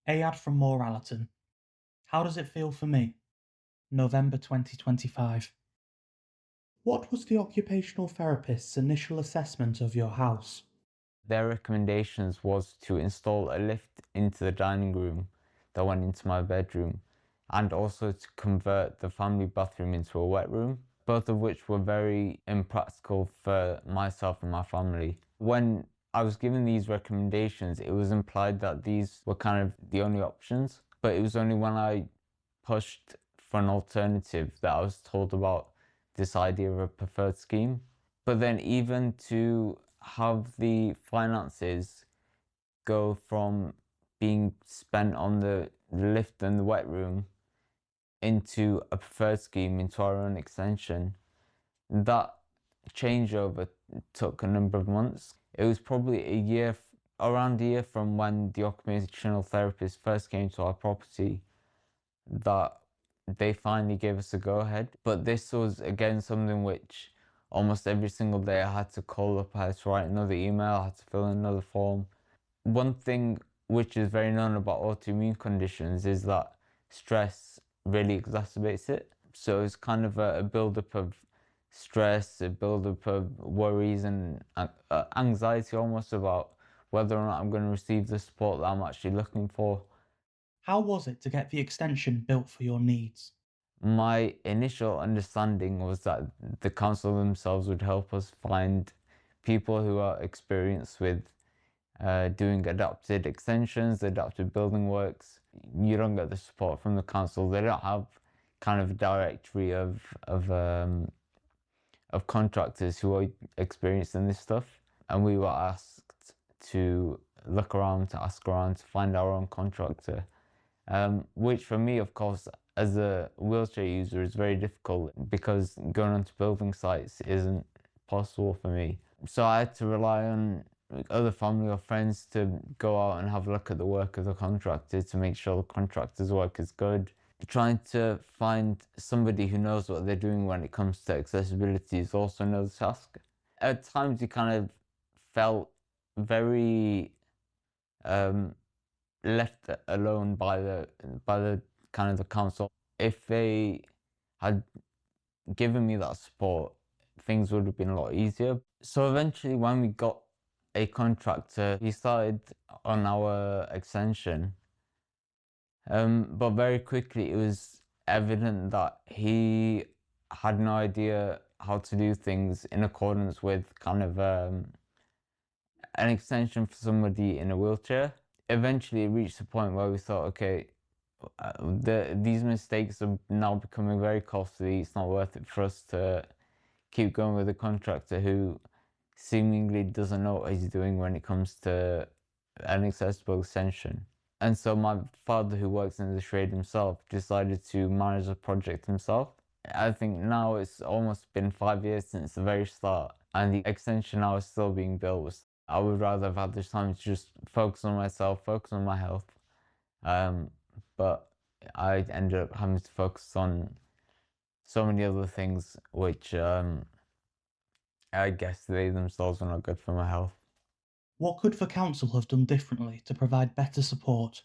Ayad from Morallerton. How does it feel for me? November 2025. What was the occupational therapist's initial assessment of your house? Their recommendations was to install a lift into the dining room that went into my bedroom, and also to convert the family bathroom into a wet room, both of which were very impractical for myself and my family. When I was given these recommendations, it was implied that these were kind of the only options, but it was only when I pushed for an alternative that I was told about this idea of a preferred scheme. But then even to have the finances go from being spent on the lift and the wet room into a preferred scheme, into our own extension, that changeover took a number of months. It was probably around a year from when the occupational therapist first came to our property that they finally gave us a go ahead. But this was again something which almost every single day I had to call up, I had to write another email, I had to fill in another form. One thing which is very known about autoimmune conditions is that stress really exacerbates it. So it's kind of a build-up of stress, a build-up of worries and anxiety almost about whether or not I'm going to receive the support that I'm actually looking for. How was it to get the extension built for your needs? My initial understanding was that the council themselves would help us find people who are experienced with doing adapted extensions, adapted building works. You don't get the support from the council. They don't have kind of a directory of contractors who are experienced in this stuff. And we were asked to look around, to ask around, to find our own contractor. Which for me, of course, as a wheelchair user is very difficult because going onto building sites isn't possible for me. So I had to rely on other family or friends to go out and have a look at the work of the contractor to make sure the contractor's work is good. Trying to find somebody who knows what they're doing when it comes to accessibility is also another task. At times you kind of felt very um, left alone by the kind of the council. If they had given me that support, things would have been a lot easier. So eventually, when we got a contractor, he started on our extension. But very quickly, it was evident that he had no idea how to do things in accordance with kind of an extension for somebody in a wheelchair. Eventually, it reached a point where we thought, okay, these mistakes are now becoming very costly. It's not worth it for us to keep going with a contractor who seemingly doesn't know what he's doing when it comes to an accessible extension. And so my father, who works in the trade himself, decided to manage the project himself. I think now it's almost been 5 years since the very start, and the extension now is still being built. I would rather have had this time to just focus on myself, focus on my health. Um, but I ended up having to focus on so many other things, which I guess they themselves were not good for my health. What could the council have done differently to provide better support?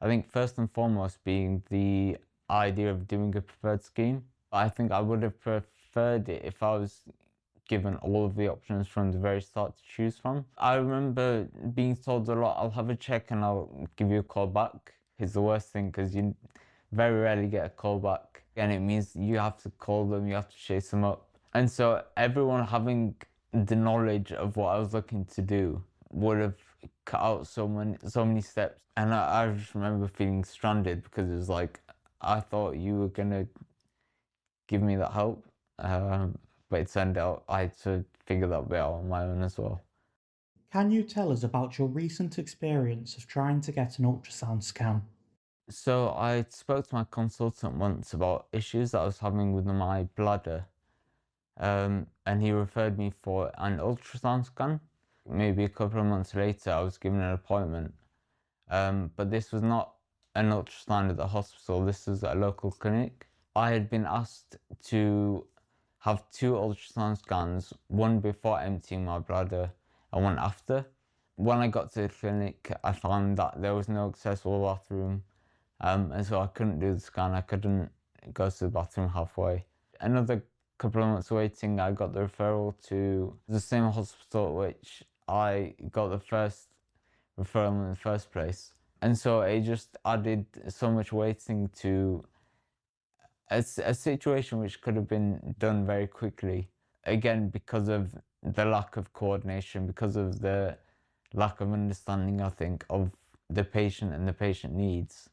I think first and foremost being the idea of doing a preferred scheme. I think I would have preferred it if I was given all of the options from the very start to choose from. I remember being told a lot, I'll have a check and I'll give you a call back. Is the worst thing because you very rarely get a call back. And it means you have to call them, you have to chase them up. And so everyone having the knowledge of what I was looking to do would have cut out so many steps. And I just remember feeling stranded because it was like, I thought you were gonna give me that help. But it turned out I had to figure that bit out on my own as well. Can you tell us about your recent experience of trying to get an ultrasound scan? So I spoke to my consultant once about issues that I was having with my bladder. And he referred me for an ultrasound scan. Maybe a couple of months later, I was given an appointment. But this was not an ultrasound at the hospital, this was at a local clinic. I had been asked to have two ultrasound scans, one before emptying my bladder and one after. When I got to the clinic, I found that there was no accessible bathroom, and so I couldn't do the scan. I couldn't go to the bathroom halfway. Another couple of months waiting, I got the referral to the same hospital which I got the first referral in the first place. And so it just added so much waiting to a situation which could have been done very quickly. Again, because of the lack of coordination, because of the lack of understanding, I think, of the patient and the patient needs.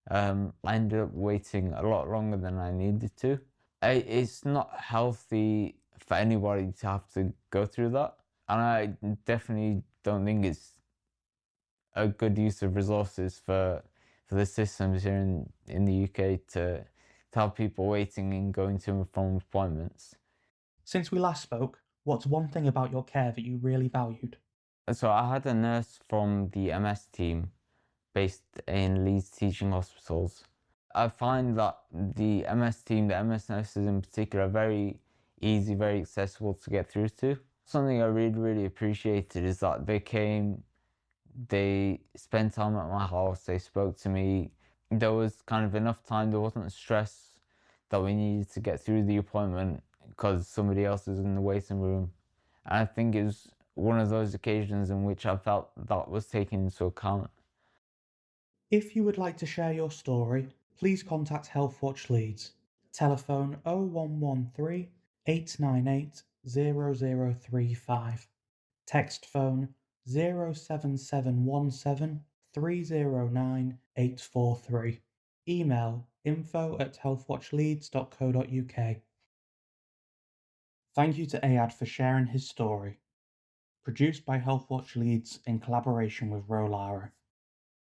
I ended up waiting a lot longer than I needed to. It's not healthy for anybody to have to go through that. And I definitely don't think it's a good use of resources for the systems here in the UK to have people waiting and going to and from appointments. Since we last spoke, what's one thing about your care that you really valued? So I had a nurse from the MS team based in Leeds Teaching Hospitals. I find that the MS team, the MS nurses in particular, are very easy, very accessible to get through to. Something I really, really appreciated is that they came, they spent time at my house, they spoke to me. There was kind of enough time, there wasn't stress that we needed to get through the appointment because somebody else was in the waiting room. And I think it was one of those occasions in which I felt that was taken into account. If you would like to share your story, please contact Healthwatch Leeds. Telephone 0113 898 0035. Text phone 07717 309 843. Email info@healthwatchleeds.co.uk. Thank you to Ayad for sharing his story. Produced by Healthwatch Leeds in collaboration with Rolara.